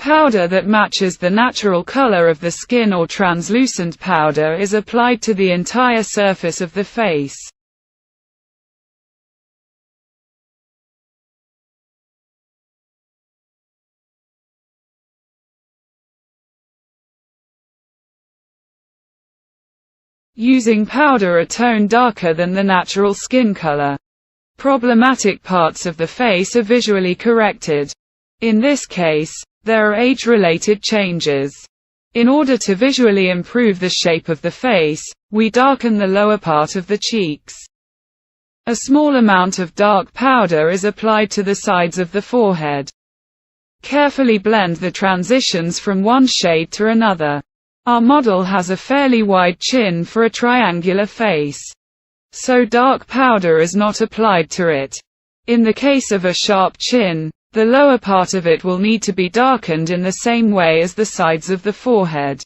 Powder that matches the natural color of the skin or translucent powder is applied to the entire surface of the face. Using powder a tone darker than the natural skin color. Problematic parts of the face are visually corrected. In this case, there are age-related changes. In order to visually improve the shape of the face, we darken the lower part of the cheeks. A small amount of dark powder is applied to the sides of the forehead. Carefully blend the transitions from one shade to another. Our model has a fairly wide chin for a triangular face, so dark powder is not applied to it. In the case of a sharp chin, the lower part of it will need to be darkened in the same way as the sides of the forehead.